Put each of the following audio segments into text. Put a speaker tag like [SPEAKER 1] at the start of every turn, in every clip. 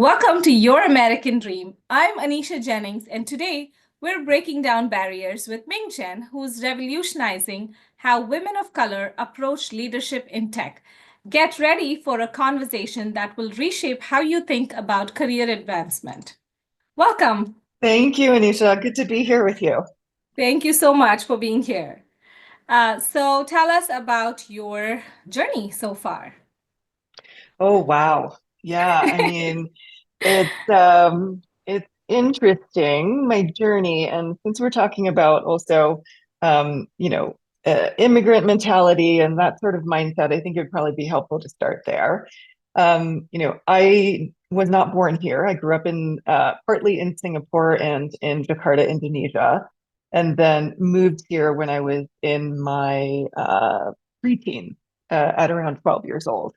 [SPEAKER 1] Welcome to Your American Dream. I'm Anisha Jennings, and today we're breaking down barriers with Ming Chen, who's revolutionizing how women of color approach leadership in tech. Get ready for a conversation that will reshape how you think about career advancement. Welcome.
[SPEAKER 2] Thank you, Anisha. Good to be here with you.
[SPEAKER 1] Thank you so much for being here. So, tell us about your journey so far.
[SPEAKER 2] Oh, wow. Yeah, I mean, it's interesting, my journey. And since we're talking about also um, you know, immigrant mentality and that sort of mindset, I think it would probably be helpful to start there. I was not born here. I grew up in partly in Singapore and in Jakarta, Indonesia, and then moved here when I was in my preteen, at around 12 years old.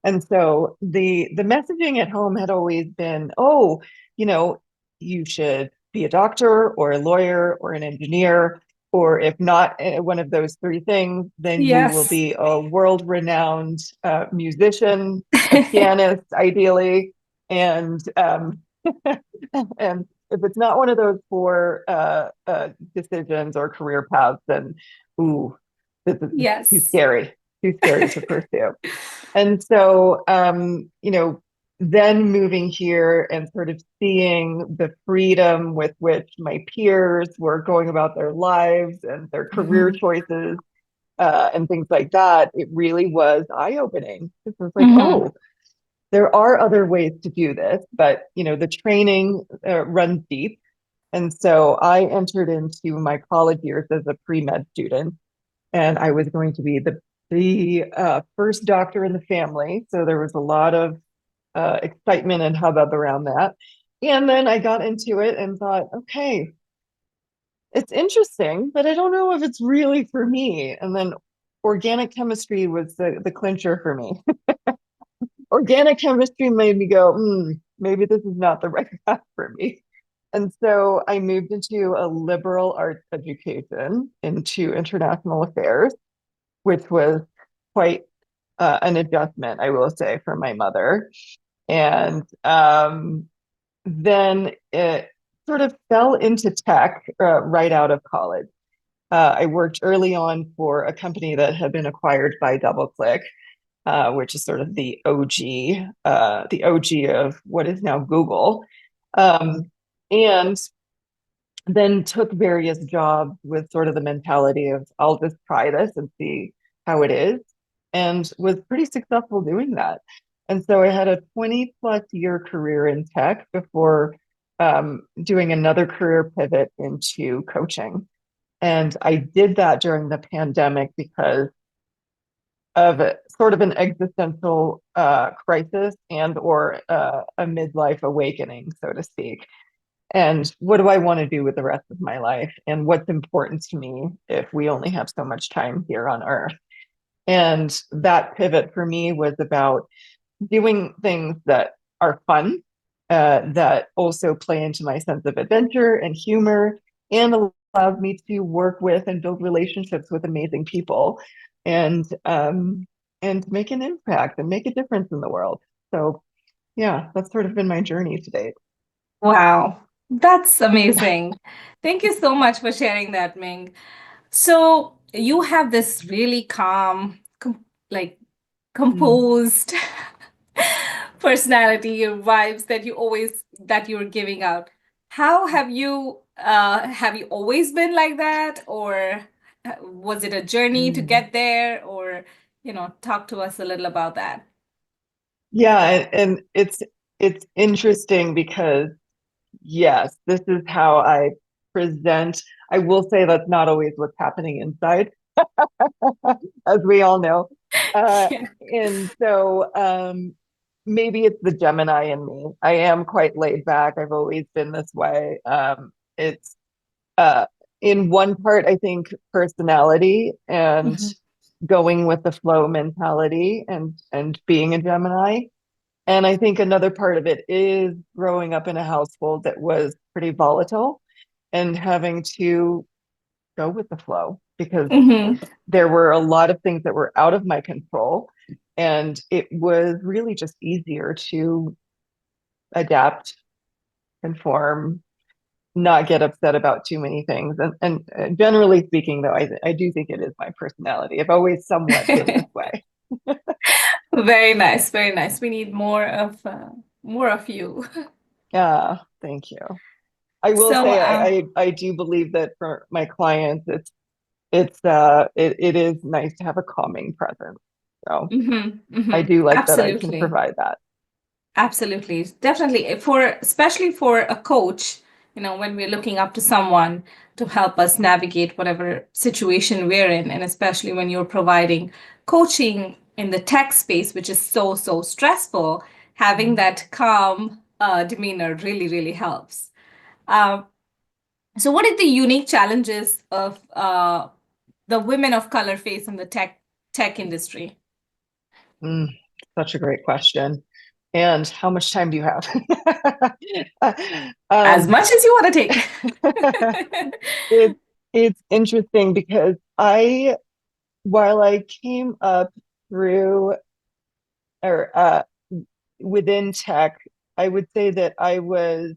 [SPEAKER 2] And so the messaging at home had always been, oh, you know, you should be a doctor or a lawyer or an engineer, or if not one of those three things, then you will
[SPEAKER 1] Yes.
[SPEAKER 2] be a world-renowned musician, a pianist, ideally, and and if it's not one of those four decisions or career paths, then ooh, this is
[SPEAKER 1] Yes.
[SPEAKER 2] too scary to pursue. And so, then moving here and sort of seeing the freedom with which my peers were going about their lives and their career
[SPEAKER 1] Mhm.
[SPEAKER 2] choices, and things like that, it really was eye-opening. It was like,
[SPEAKER 1] Mhm.
[SPEAKER 2] oh, there are other ways to do this, but the training runs deep. And so I entered into my college years as a pre-med student, and I was going to be the first doctor in the family. So there was a lot of excitement and hubbub around that. And then I got into it and thought, okay, it's interesting, but I don't know if it's really for me. And then organic chemistry was the clincher for me. Organic chemistry made me go, maybe this is not the right path for me. And so I moved into a liberal arts education into international affairs, which was quite an adjustment, I will say, for my mother. And then it sort of fell into tech right out of college. I worked early on for a company that had been acquired by DoubleClick, which is sort of the OG of what is now Google. And then took various jobs with sort of the mentality of I'll just try this and see how it is, and was pretty successful doing that. And so I had a 20 plus year career in tech before doing another career pivot into coaching. And I did that during the pandemic because of sort of an existential crisis and or a midlife awakening, so to speak. And what do I want to do with the rest of my life? And what's important to me if we only have so much time here on Earth? And that pivot for me was about doing things that are fun, that also play into my sense of adventure and humor, and allows me to work with and build relationships with amazing people, and make an impact and make a difference in the world. So yeah, that's sort of been my journey to date.
[SPEAKER 1] Wow, that's amazing. Thank you so much for sharing that, Ming. So you have this really calm, like
[SPEAKER 2] Mm.
[SPEAKER 1] composed personality, your vibes that you're giving out. How have you always been like that, or was it a journey to
[SPEAKER 2] Mm.
[SPEAKER 1] get there, or talk to us a little about that.
[SPEAKER 2] Yeah, and it's interesting because yes, this is how I present. I will say that's not always what's happening inside, as we all know. Uh,
[SPEAKER 1] Yeah.
[SPEAKER 2] and so maybe it's the Gemini in me. I am quite laid back. I've always been this way. It's uh, in one part, I think, personality and
[SPEAKER 1] Mhm.
[SPEAKER 2] going with the flow mentality and being a Gemini. And I think another part of it is growing up in a household that was pretty volatile and having to go with the flow because
[SPEAKER 1] Mhm.
[SPEAKER 2] there were a lot of things that were out of my control. And it was really just easier to adapt, conform, not get upset about too many things. And generally speaking, though, I do think it is my personality. I've always somewhat been this way.
[SPEAKER 1] Very nice, very nice. We need more of you.
[SPEAKER 2] Yeah, thank you. I will
[SPEAKER 1] So,
[SPEAKER 2] say I do believe that for my clients, it is nice to have a calming presence. So I do like that I can
[SPEAKER 1] absolutely.
[SPEAKER 2] provide that.
[SPEAKER 1] Absolutely. Definitely. Especially for a coach, when we're looking up to someone to help us navigate whatever situation we're in, and especially when you're providing coaching in the tech space, which is so, so stressful, having
[SPEAKER 2] Mm.
[SPEAKER 1] that calm demeanor really, really helps. Um, so what are the unique challenges of the women of color face in the tech industry?
[SPEAKER 2] Mm, such a great question. And how much time do you have?
[SPEAKER 1] As
[SPEAKER 2] um,
[SPEAKER 1] much as you want to take.
[SPEAKER 2] it, it's interesting because while I came up through or within tech, I would say that I was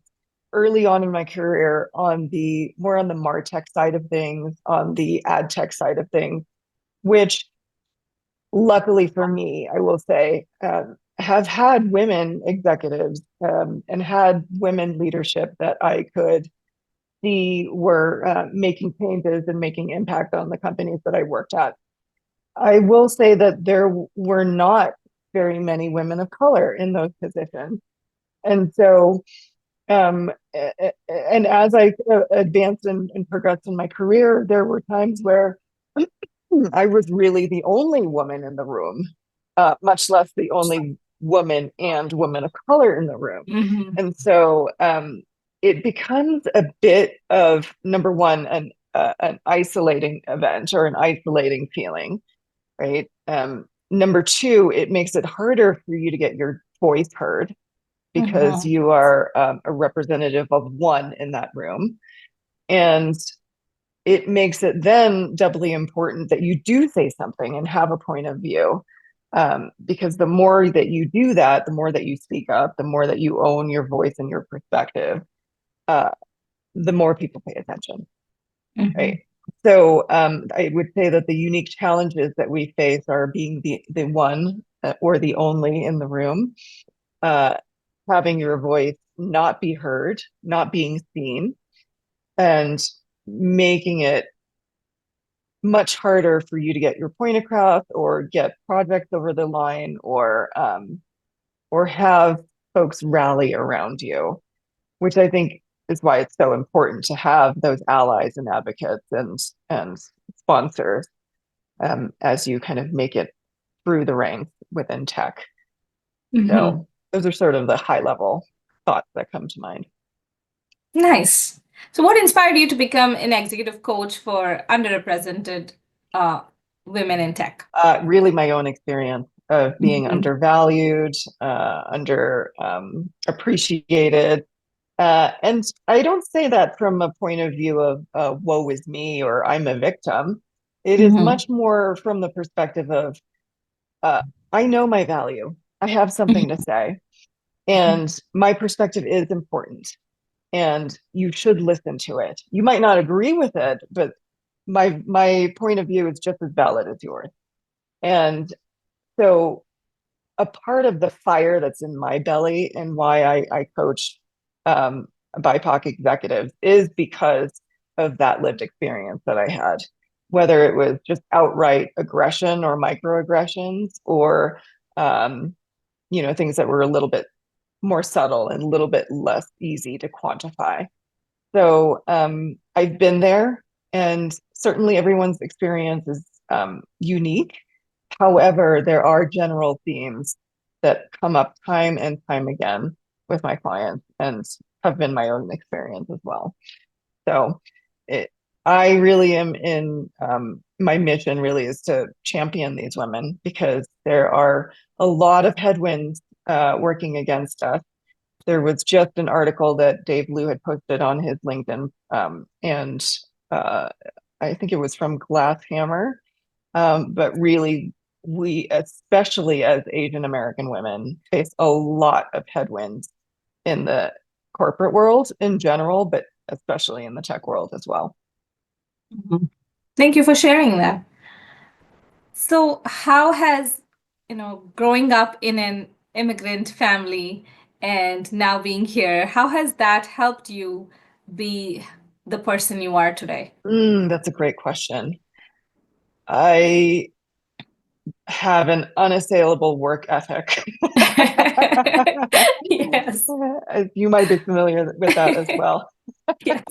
[SPEAKER 2] early on in my career on the more on the MarTech side of things, on the ad tech side of things, which luckily for me, I will say, have had women executives and had women leadership that I could see were making changes and making impact on the companies that I worked at. I will say that there were not very many women of color in those positions. And so, and as I advanced and progressed in my career, there were times where I was really the only woman in the room, much less the only woman and woman of color in the room.
[SPEAKER 1] Mhm.
[SPEAKER 2] And so it becomes a bit of number one, an isolating event or an isolating feeling, right? Number two, it makes it harder for you to get your voice heard because
[SPEAKER 1] Mhm.
[SPEAKER 2] you are a representative of one in that room. And it makes it then doubly important that you do say something and have a point of view. Because the more that you do that, the more that you speak up, the more that you own your voice and your perspective, uh, the more people pay attention, right?
[SPEAKER 1] Mhm.
[SPEAKER 2] So I would say that the unique challenges that we face are being the one or the only in the room, uh, having your voice not be heard, not being seen, and making it much harder for you to get your point across or get projects over the line or have folks rally around you, which I think is why it's so important to have those allies and advocates and sponsors as you kind of make it through the ranks within tech.
[SPEAKER 1] Mhm.
[SPEAKER 2] So those are sort of the high level thoughts that come to mind.
[SPEAKER 1] Nice. So, what inspired you to become an executive coach for underrepresented uh, women in tech?
[SPEAKER 2] Really, my own experience of being
[SPEAKER 1] Mhm.
[SPEAKER 2] undervalued, under appreciated. And I don't say that from a point of view of woe is me or I'm a victim. It is
[SPEAKER 1] Mhm.
[SPEAKER 2] much more from the perspective of uh, I know my value. I have something to say,
[SPEAKER 1] Mhm.
[SPEAKER 2] and my perspective is important, and you should listen to it. You might not agree with it, but my point of view is just as valid as yours. And so a part of the fire that's in my belly and why I coach um, BIPOC executives is because of that lived experience that I had, whether it was just outright aggression or microaggressions or, um, things that were a little bit more subtle and a little bit less easy to quantify. So I've been there, and certainly everyone's experience is unique. However, there are general themes that come up time and time again with my clients and have been my own experience as well. So it, I really am in my mission really is to champion these women because there are a lot of headwinds working against us. There was just an article that Dave Liu had posted on his LinkedIn, and uh, I think it was from Glass Hammer. But really, we, especially as Asian American women, face a lot of headwinds in the corporate world in general, but especially in the tech world as well.
[SPEAKER 1] Mhm. Thank you for sharing that. So, how has, growing up in an immigrant family and now being here, how has that helped you be the person you are today?
[SPEAKER 2] That's a great question. I have an unassailable work ethic.
[SPEAKER 1] Yes.
[SPEAKER 2] You might be familiar with that as well.
[SPEAKER 1] Yes.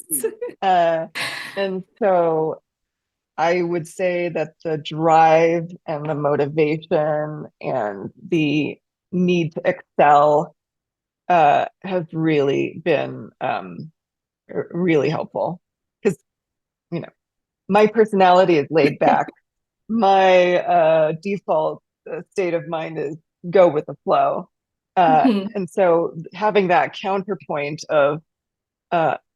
[SPEAKER 2] Uh, and so I would say that the drive and the motivation and the need to excel has really been really helpful because, you know, my personality is laid back. My default state of mind is go with the flow.
[SPEAKER 1] Mhm.
[SPEAKER 2] And so having that counterpoint of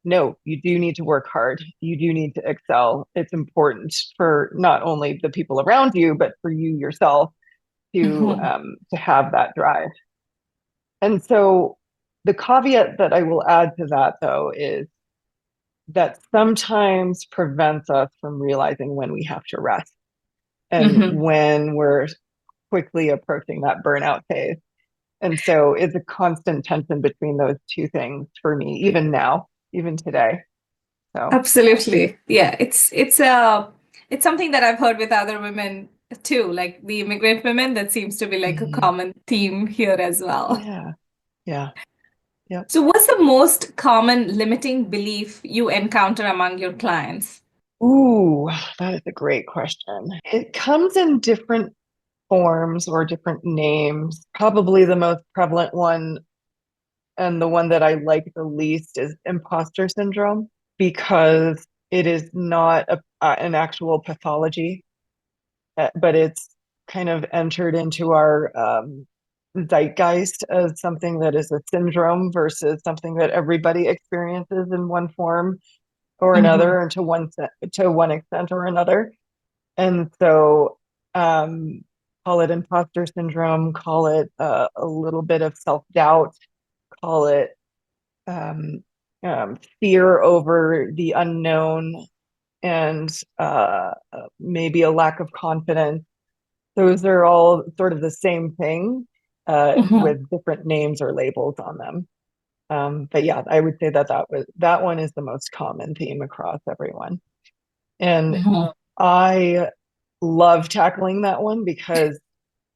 [SPEAKER 2] no, you do need to work hard. You do need to excel. It's important for not only the people around you, but for you yourself
[SPEAKER 1] Mhm.
[SPEAKER 2] to have that drive. And so the caveat that I will add to that, though, is that sometimes prevents us from realizing when we have to rest and
[SPEAKER 1] Mhm.
[SPEAKER 2] when we're quickly approaching that burnout phase. And so it's a constant tension between those two things for me, even now, even today. So,
[SPEAKER 1] Absolutely. Yeah, it's something that I've heard with other women too, like the immigrant women, that seems to be like a
[SPEAKER 2] mhm.
[SPEAKER 1] common theme here as well.
[SPEAKER 2] Yeah, yeah, yeah.
[SPEAKER 1] So what's the most common limiting belief you encounter among your clients?
[SPEAKER 2] Ooh, that is a great question. It comes in different forms or different names. Probably the most prevalent one and the one that I like the least is imposter syndrome because it is not an actual pathology, but it's kind of entered into our zeitgeist as something that is a syndrome versus something that everybody experiences in one form or
[SPEAKER 1] Mhm.
[SPEAKER 2] another, and to one extent or another. And so, um, call it imposter syndrome, call it a little bit of self doubt, call it um, fear over the unknown, and maybe a lack of confidence. Those are all sort of the same thing
[SPEAKER 1] Mhm.
[SPEAKER 2] with different names or labels on them. But yeah, I would say that that one is the most common theme across everyone. And
[SPEAKER 1] Mhm.
[SPEAKER 2] I love tackling that one because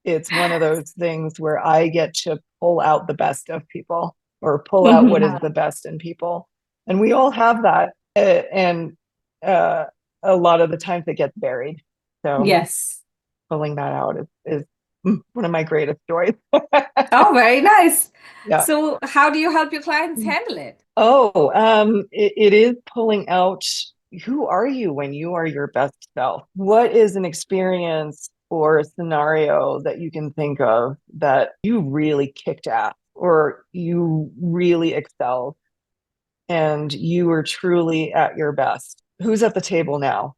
[SPEAKER 2] it's one of those things where I get to pull out the best of people or pull out what
[SPEAKER 1] Mhm.
[SPEAKER 2] is the best in people. And we all have that. And uh, a lot of the times it gets buried. So
[SPEAKER 1] Yes.
[SPEAKER 2] pulling that out is one of my greatest joys.
[SPEAKER 1] Oh, very nice.
[SPEAKER 2] Yeah.
[SPEAKER 1] So how do you help your clients handle it?
[SPEAKER 2] Oh, it is pulling out who are you when you are your best self? What is an experience or a scenario that you can think of that you really kicked ass or you really excelled and you were truly at your best? Who's at the table now?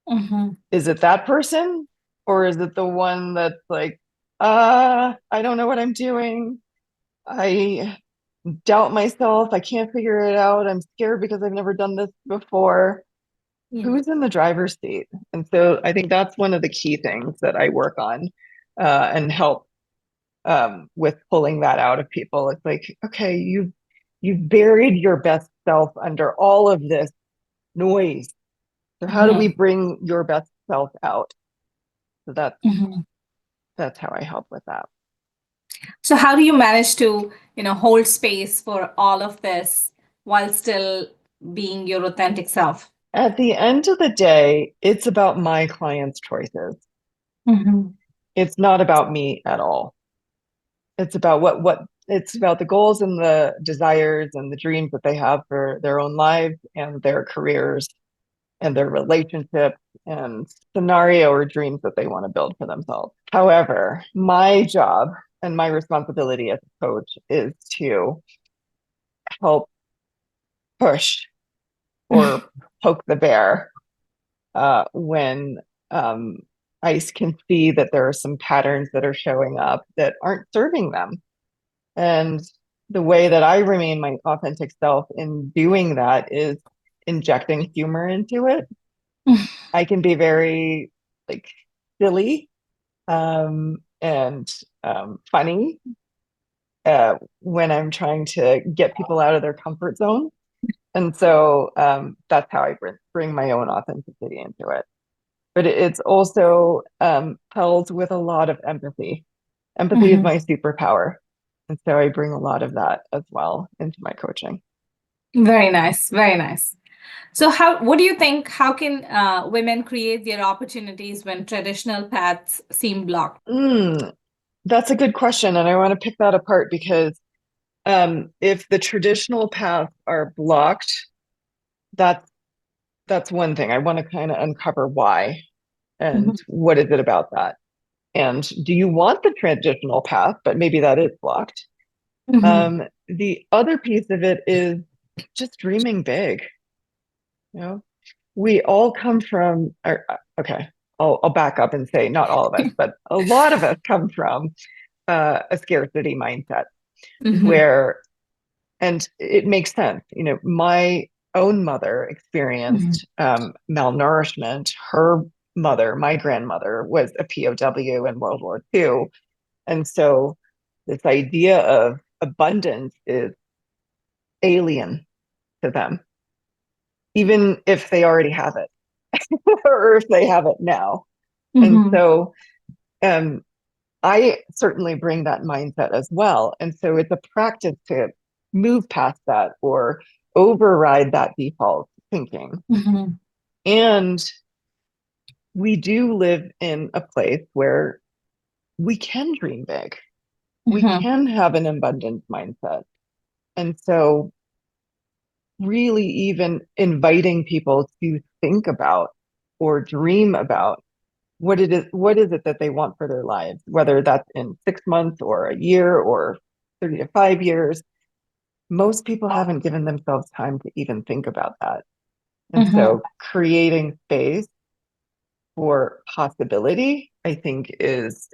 [SPEAKER 1] Mhm.
[SPEAKER 2] Is it that person or is it the one that's like, I don't know what I'm doing. I doubt myself. I can't figure it out. I'm scared because I've never done this before.
[SPEAKER 1] Yeah.
[SPEAKER 2] Who's in the driver's seat? And so I think that's one of the key things that I work on and help with pulling that out of people. It's like, okay, you've buried your best self under all of this noise. So how do we
[SPEAKER 1] Mhm.
[SPEAKER 2] bring your best self out? So
[SPEAKER 1] Mhm.
[SPEAKER 2] that's how I help with that.
[SPEAKER 1] So how do you manage to, hold space for all of this while still being your authentic self?
[SPEAKER 2] At the end of the day, it's about my clients' choices.
[SPEAKER 1] Mhm.
[SPEAKER 2] It's not about me at all. It's about what it's about the goals and the desires and the dreams that they have for their own lives and their careers and their relationships and scenario or dreams that they want to build for themselves. However, my job and my responsibility as a coach is to help push or poke the bear when um, I can see that there are some patterns that are showing up that aren't serving them. And the way that I remain my authentic self in doing that is injecting humor into it. I can be very like silly and funny when I'm trying to get people out of their comfort zone. And so that's how I bring my own authenticity into it. But it's also held with a lot of empathy. Empathy is
[SPEAKER 1] Mhm.
[SPEAKER 2] my superpower. And so I bring a lot of that as well into my coaching.
[SPEAKER 1] Very nice, very nice. So, what do you think? How can women create their opportunities when traditional paths seem blocked?
[SPEAKER 2] Mm, that's a good question. And I want to pick that apart because if the traditional paths are blocked, that's that's one thing. I want to kind of uncover why and
[SPEAKER 1] Mhm.
[SPEAKER 2] what is it about that. And do you want the traditional path, but maybe that is blocked?
[SPEAKER 1] Mhm.
[SPEAKER 2] The other piece of it is just dreaming big. You know, we all come from, okay, I'll back up and say not all of us, but a lot of us come from a scarcity mindset
[SPEAKER 1] Mhm.
[SPEAKER 2] where, and it makes sense. You know, my own mother
[SPEAKER 1] Mhm.
[SPEAKER 2] experienced malnourishment. Her mother, my grandmother, was a POW in World War II. And so this idea of abundance is alien to them, even if they already have it or if they have it now. And
[SPEAKER 1] Mhm.
[SPEAKER 2] so um, I certainly bring that mindset as well. And so it's a practice to move past that or override that default thinking.
[SPEAKER 1] Mhm.
[SPEAKER 2] And we do live in a place where we can dream big, we
[SPEAKER 1] Mhm.
[SPEAKER 2] can have an abundance mindset. And so, really, even inviting people to think about or dream about what is it that they want for their lives, whether that's in 6 months or a year or 30 to 5 years. Most people haven't given themselves time to even think about that. And
[SPEAKER 1] Mhm.
[SPEAKER 2] so creating space for possibility, I think is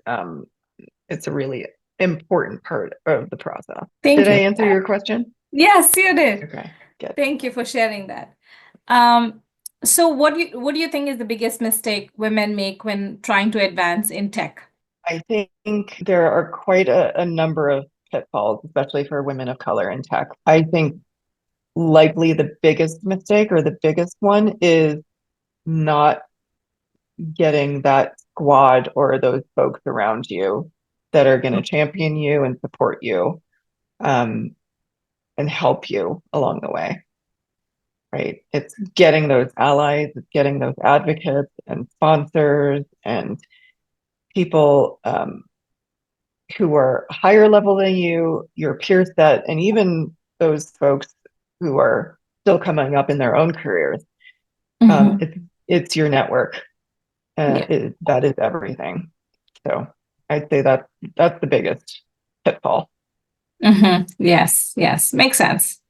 [SPEAKER 2] it's a really important part of the process.
[SPEAKER 1] Thank
[SPEAKER 2] Did I
[SPEAKER 1] you.
[SPEAKER 2] answer your question?
[SPEAKER 1] Yes, you did.
[SPEAKER 2] Okay, good.
[SPEAKER 1] Thank you for sharing that. Um, so what do you think is the biggest mistake women make when trying to advance in tech?
[SPEAKER 2] I think there are quite a number of pitfalls, especially for women of color in tech. I think likely the biggest mistake or the biggest one is not getting that squad or those folks around you that are going to champion you and support you um, and help you along the way, right? It's getting those allies, it's getting those advocates and sponsors and people who are higher level than you, your peer set, and even those folks who are still coming up in their own careers. Um,
[SPEAKER 1] Hmm.
[SPEAKER 2] it's it's your network.
[SPEAKER 1] Yeah.
[SPEAKER 2] That is everything. So I'd say that's the biggest pitfall.
[SPEAKER 1] Yes, yes, makes sense.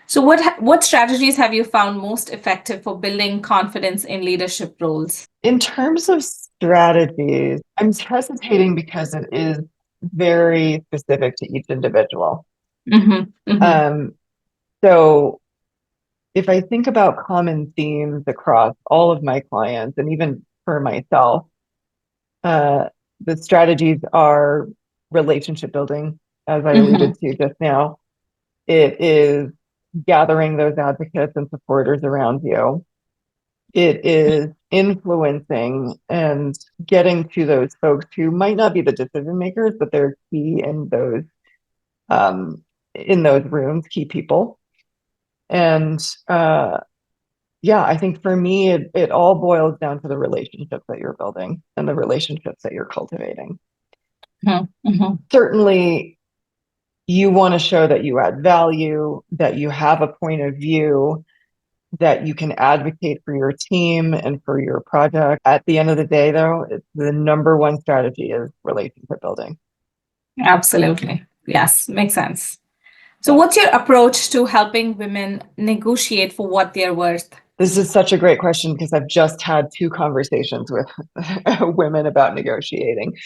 [SPEAKER 1] So what strategies have you found most effective for building confidence in leadership roles?
[SPEAKER 2] In terms of strategies, I'm hesitating because it is very specific to each individual.
[SPEAKER 1] Hmm. Hmm.
[SPEAKER 2] Um, so if I think about common themes across all of my clients and even for myself, uh, the strategies are relationship building, as I
[SPEAKER 1] Hmm.
[SPEAKER 2] alluded to just now. It is gathering those advocates and supporters around you. It is influencing and getting to those folks who might not be the decision makers, but they're key um, in those rooms, key people. And yeah, I think for me, it all boils down to the relationships that you're building and the relationships that you're cultivating.
[SPEAKER 1] Hmm.
[SPEAKER 2] Certainly, you want to show that you add value, that you have a point of view, that you can advocate for your team and for your project. At the end of the day, though, it's the number one strategy is relationship building.
[SPEAKER 1] Absolutely. Yes, makes sense. So
[SPEAKER 2] Yeah.
[SPEAKER 1] what's your approach to helping women negotiate for what they're worth?
[SPEAKER 2] This is such a great question because I've just had two conversations with women about negotiating.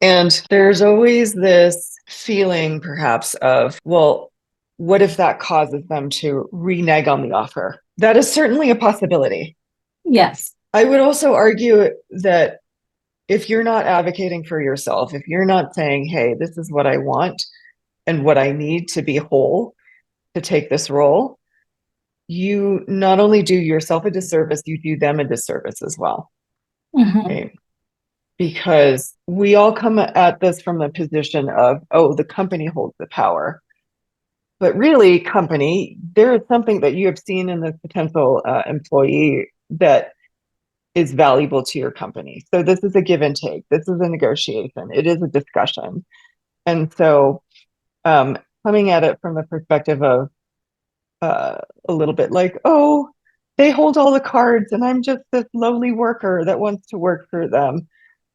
[SPEAKER 2] And there's always this feeling, perhaps, of, well, what if that causes them to renege on the offer? That is certainly a possibility.
[SPEAKER 1] Yes.
[SPEAKER 2] I would also argue that if you're not advocating for yourself, if you're not saying, hey, this is what I want and what I need to be whole to take this role, you not only do yourself a disservice, you do them a disservice as well.
[SPEAKER 1] Mm-hmm.
[SPEAKER 2] Right? Because we all come at this from the position of, oh, the company holds the power. But really, company, there is something that you have seen in the potential employee that is valuable to your company. So this is a give and take. This is a negotiation. It is a discussion. And so coming at it from the perspective of a little bit like, oh, they hold all the cards and I'm just this lowly worker that wants to work for them.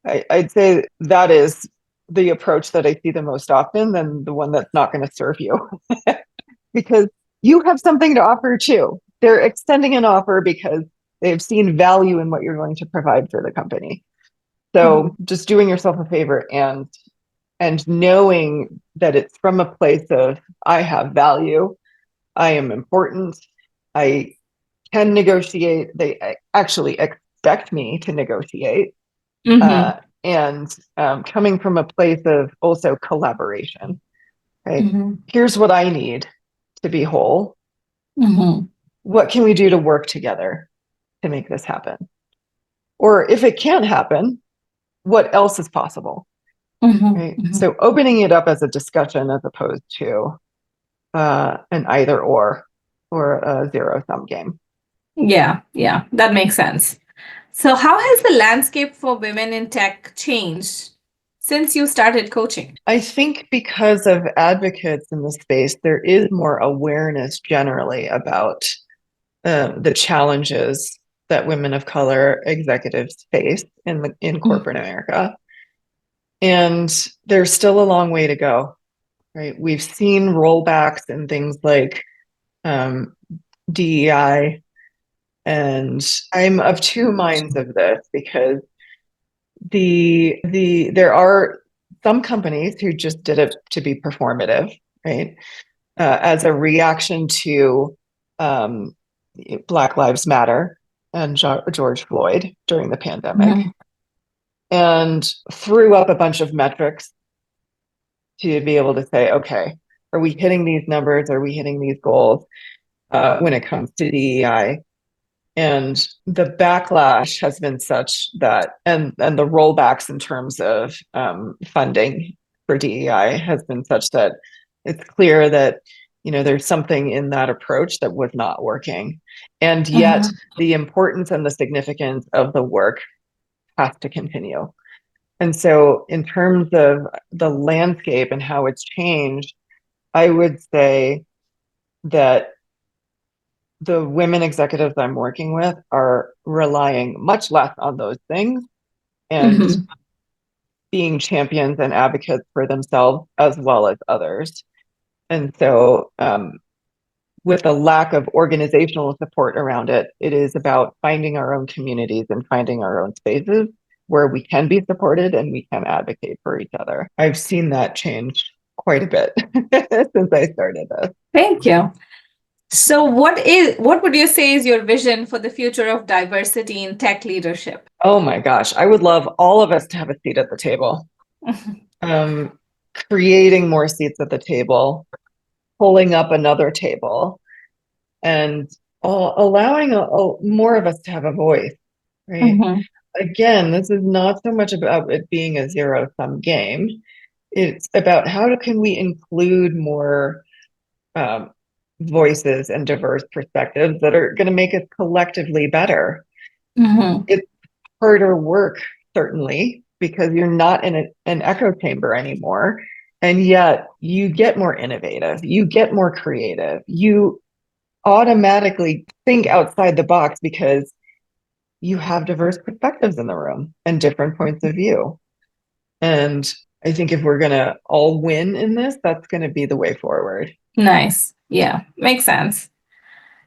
[SPEAKER 2] I'd say that is the approach that I see the most often than the one that's not going to serve you because you have something to offer too. They're extending an offer because they've seen value in what you're going to provide for the company. So just doing yourself a favor and knowing that it's from a place of I have value, I am important, I can negotiate. They actually expect me to negotiate,
[SPEAKER 1] Mm-hmm.
[SPEAKER 2] uh, and coming from a place of also collaboration. Right?
[SPEAKER 1] Mm-hmm.
[SPEAKER 2] Here's what I need to be whole.
[SPEAKER 1] Mm-hmm.
[SPEAKER 2] What can we do to work together to make this happen? Or if it can't happen, what else is possible? Right?
[SPEAKER 1] Mm-hmm.
[SPEAKER 2] So opening it up as a discussion as opposed to an either or a zero sum game.
[SPEAKER 1] Yeah, yeah, that makes sense. So, how has the landscape for women in tech changed since you started coaching?
[SPEAKER 2] I think because of advocates in the space, there is more awareness generally about the challenges that women of color executives face in corporate America. And there's still a long way to go, right? We've seen rollbacks in things like um, DEI, and I'm of two minds of this because there are some companies who just did it to be performative, right? As a reaction to um, Black Lives Matter and George Floyd during the pandemic,
[SPEAKER 1] Mm-hmm.
[SPEAKER 2] and threw up a bunch of metrics to be able to say, okay, are we hitting these numbers? Are we hitting these goals when it comes to DEI? And the backlash has been such that, and the rollbacks in terms of funding for DEI has been such that it's clear that there's something in that approach that was not working, and yet
[SPEAKER 1] Mm-hmm.
[SPEAKER 2] the importance and the significance of the work has to continue. And so, in terms of the landscape and how it's changed, I would say that the women executives I'm working with are relying much less on those things and
[SPEAKER 1] Mm-hmm.
[SPEAKER 2] being champions and advocates for themselves as well as others. And so, with a lack of organizational support around it, it is about finding our own communities and finding our own spaces where we can be supported and we can advocate for each other. I've seen that change quite a bit since I started this.
[SPEAKER 1] Thank you. So, what would you say is your vision for the future of diversity in tech leadership?
[SPEAKER 2] Oh my gosh, I would love all of us to have a seat at the table. Um, Creating more seats at the table, pulling up another table, and allowing more of us to have a voice, right?
[SPEAKER 1] Mm-hmm.
[SPEAKER 2] Again, this is not so much about it being a zero sum game. It's about can we include more um, voices and diverse perspectives that are going to make us collectively better.
[SPEAKER 1] Mm-hmm.
[SPEAKER 2] It's harder work, certainly, because you're not in an echo chamber anymore. And yet you get more innovative, you get more creative, you automatically think outside the box because you have diverse perspectives in the room and different points of view. And I think if we're going to all win in this, that's going to be the way forward.
[SPEAKER 1] Nice. Yeah, makes sense.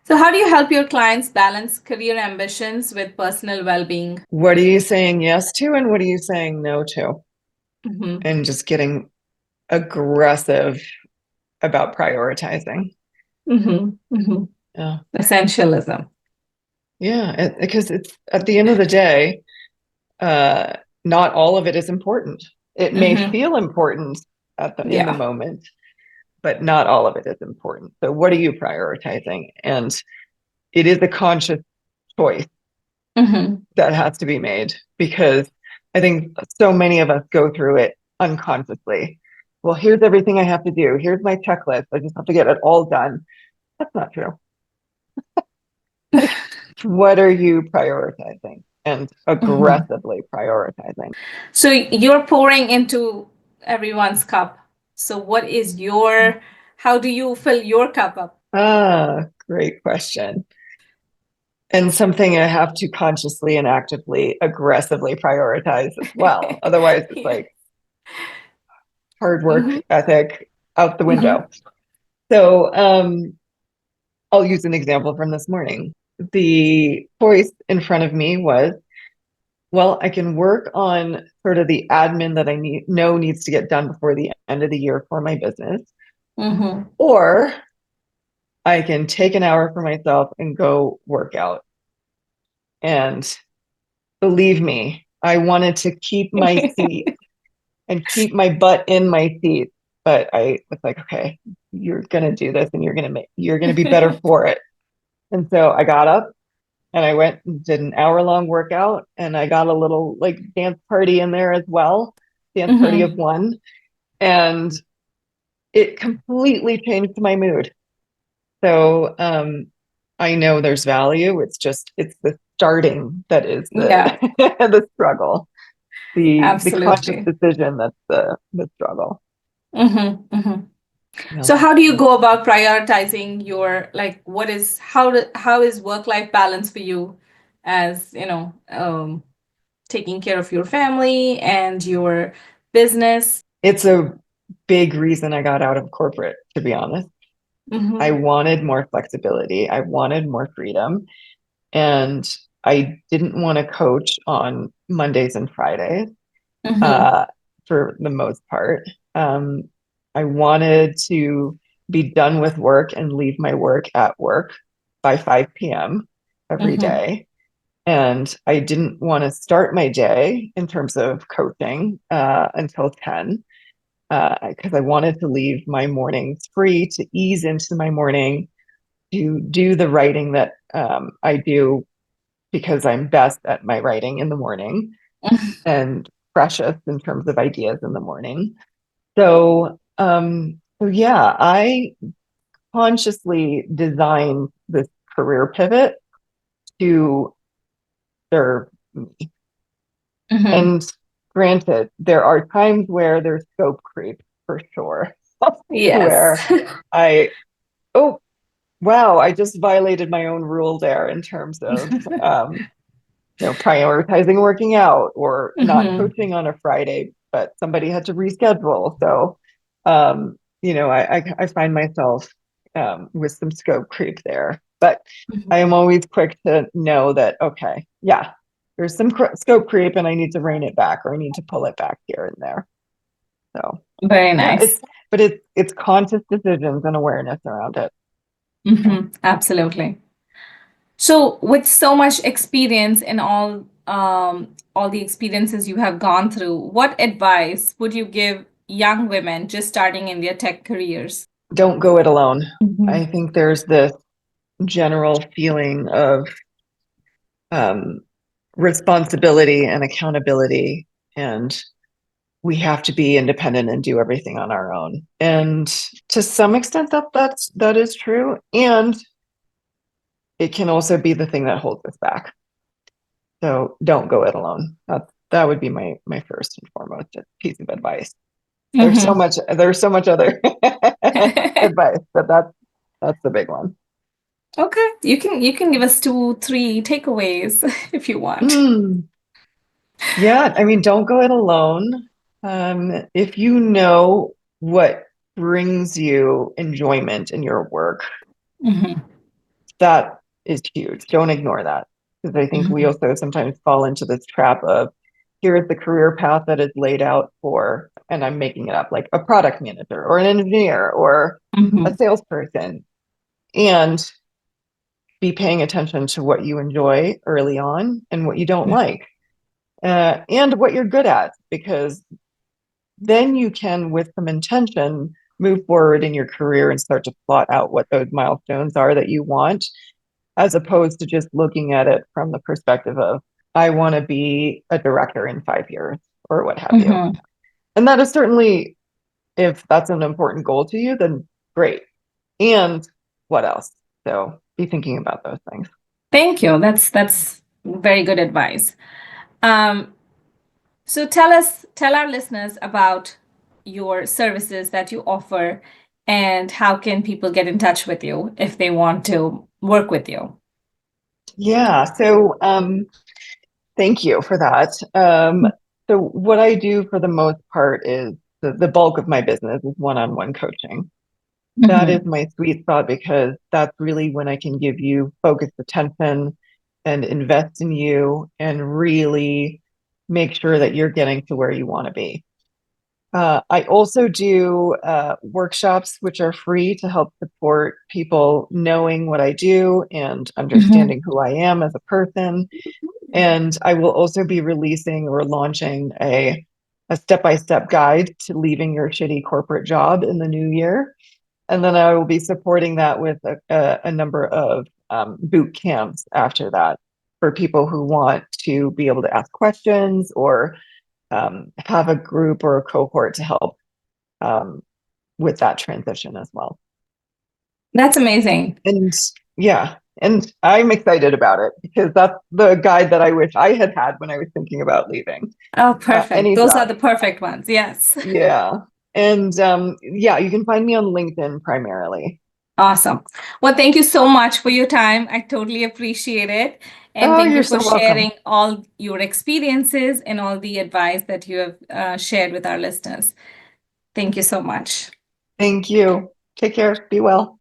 [SPEAKER 1] So, how do you help your clients balance career ambitions with personal well being?
[SPEAKER 2] What are you saying yes to and what are you saying no to?
[SPEAKER 1] Mm-hmm.
[SPEAKER 2] And just getting aggressive about prioritizing.
[SPEAKER 1] Mm-hmm. Mm-hmm.
[SPEAKER 2] Yeah.
[SPEAKER 1] Essentialism.
[SPEAKER 2] Yeah. Because it's at the end of the day, uh, not all of it is important. It may
[SPEAKER 1] Mm-hmm.
[SPEAKER 2] feel important in the
[SPEAKER 1] Yeah.
[SPEAKER 2] moment, but not all of it is important. So what are you prioritizing? And it is a conscious choice
[SPEAKER 1] Mm-hmm.
[SPEAKER 2] that has to be made because I think so many of us go through it unconsciously. Well, here's everything I have to do. Here's my checklist. I just have to get it all done. That's not true. Like, what are you prioritizing and
[SPEAKER 1] Mm-hmm.
[SPEAKER 2] aggressively prioritizing?
[SPEAKER 1] So you're pouring into everyone's cup. So what is your, how do you fill your cup up?
[SPEAKER 2] Great question. And something I have to consciously and actively, aggressively prioritize as well. Otherwise, it's
[SPEAKER 1] Yeah.
[SPEAKER 2] like hard
[SPEAKER 1] Mm-hmm.
[SPEAKER 2] work ethic out the
[SPEAKER 1] Mm-hmm.
[SPEAKER 2] window. So, I'll use an example from this morning. The choice in front of me was, well, I can work on sort of the admin that I know needs to get done before the end of the year for my business,
[SPEAKER 1] Mm-hmm.
[SPEAKER 2] or I can take an hour for myself and go work out. And believe me, I wanted to keep my seat and keep my butt in my seat, but I was like, okay, you're gonna do this and you're gonna be better for it. And so I got up and I went and did an hour-long workout and I got a little like dance party in there as well, dance party of
[SPEAKER 1] Mm-hmm.
[SPEAKER 2] one. And it completely changed my mood. So I know there's value. It's the starting that is the
[SPEAKER 1] Yeah,
[SPEAKER 2] the struggle. The conscious
[SPEAKER 1] absolutely.
[SPEAKER 2] decision that's the struggle.
[SPEAKER 1] Mm-hmm. Mm-hmm.
[SPEAKER 2] Yeah.
[SPEAKER 1] So how do you go about prioritizing your like what is how is work-life balance for you as, taking care of your family and your business?
[SPEAKER 2] It's a big reason I got out of corporate, to be honest. I
[SPEAKER 1] Mm-hmm.
[SPEAKER 2] wanted more flexibility. I wanted more freedom. And I didn't want to coach on Mondays and Fridays
[SPEAKER 1] Mm-hmm.
[SPEAKER 2] uh, for the most part. Um, I wanted to be done with work and leave my work at work by 5 p.m. every
[SPEAKER 1] Mm-hmm.
[SPEAKER 2] day. And I didn't want to start my day in terms of coaching until 10 because I wanted to leave my mornings free to ease into my morning to do the writing that I do because I'm best at my writing in the morning and freshest in terms of ideas in the morning. So yeah, I consciously designed this career pivot to serve me.
[SPEAKER 1] Mm-hmm.
[SPEAKER 2] And granted, there are times where there's scope creep for sure,
[SPEAKER 1] Yes.
[SPEAKER 2] where I, oh, wow, I just violated my own rule there in terms of prioritizing working out or not
[SPEAKER 1] Mm-hmm.
[SPEAKER 2] coaching on a Friday, but somebody had to reschedule. So, I find myself with some scope creep there. But I am always quick to know that, okay, yeah, there's some scope creep and I need to rein it back or I need to pull it back here and there. So,
[SPEAKER 1] Very
[SPEAKER 2] yeah,
[SPEAKER 1] nice.
[SPEAKER 2] it's conscious decisions and awareness around it. So,
[SPEAKER 1] Mm-hmm. Absolutely. So, with so much experience in all the experiences you have gone through, what advice would you give young women just starting in their tech careers?
[SPEAKER 2] don't go it alone.
[SPEAKER 1] Mm-hmm.
[SPEAKER 2] I think there's this general feeling of um, responsibility and accountability, and we have to be independent and do everything on our own. And to some extent, that is true, and it can also be the thing that holds us back. So don't go it alone. That would be my first and foremost piece of advice.
[SPEAKER 1] Mm-hmm.
[SPEAKER 2] There's so much other advice, but that's the big one.
[SPEAKER 1] Okay, you can give us two, three takeaways if you want.
[SPEAKER 2] Mm, yeah, I mean, don't go it alone. If you know what brings you enjoyment in your work,
[SPEAKER 1] Mm-hmm.
[SPEAKER 2] that is huge. Don't ignore that. Because I think we
[SPEAKER 1] Mm-hmm.
[SPEAKER 2] also sometimes fall into this trap of here's the career path that is laid out for, and I'm making it up, like a product manager or an engineer or a
[SPEAKER 1] Mhm.
[SPEAKER 2] salesperson, and be paying attention to what you enjoy early on and what you don't like, and what you're good at, because then you can, with some intention, move forward in your career and start to plot out what those milestones are that you want, as opposed to just looking at it from the perspective of, I want to be a director in 5 years or what have you.
[SPEAKER 1] Mhm.
[SPEAKER 2] And that is certainly, if that's an important goal to you, then great. And what else? So be thinking about those things.
[SPEAKER 1] Thank you. That's very good advice. Um, so tell our listeners about your services that you offer and how can people get in touch with you if they want to work with you.
[SPEAKER 2] Yeah. So thank you for that. So what I do for the most part is the bulk of my business is one-on-one coaching. That is
[SPEAKER 1] Mhm.
[SPEAKER 2] my sweet spot because that's really when I can give you focused attention and invest in you and really make sure that you're getting to where you want to be. I also do workshops, which are free to help support people knowing what I do and
[SPEAKER 1] Mhm.
[SPEAKER 2] understanding who I am as a person. And I will also be releasing or launching a step-by-step guide to leaving your shitty corporate job in the new year. And then I will be supporting that with a number of boot camps after that for people who want to be able to ask questions or have a group or a cohort to help um, with that transition as well.
[SPEAKER 1] That's amazing.
[SPEAKER 2] And yeah, and I'm excited about it because that's the guide that I wish I had had when I was thinking about leaving
[SPEAKER 1] Oh, perfect.
[SPEAKER 2] any
[SPEAKER 1] Those are
[SPEAKER 2] job.
[SPEAKER 1] the perfect ones. Yes.
[SPEAKER 2] Yeah. And yeah, you can find me on LinkedIn primarily.
[SPEAKER 1] Awesome. Well, thank you so much for your time. I totally appreciate it. And
[SPEAKER 2] Oh,
[SPEAKER 1] thank you
[SPEAKER 2] you're
[SPEAKER 1] for
[SPEAKER 2] so welcome.
[SPEAKER 1] sharing all your experiences and all the advice that you have shared with our listeners. Thank you so much.
[SPEAKER 2] Thank you. Take care. Be well.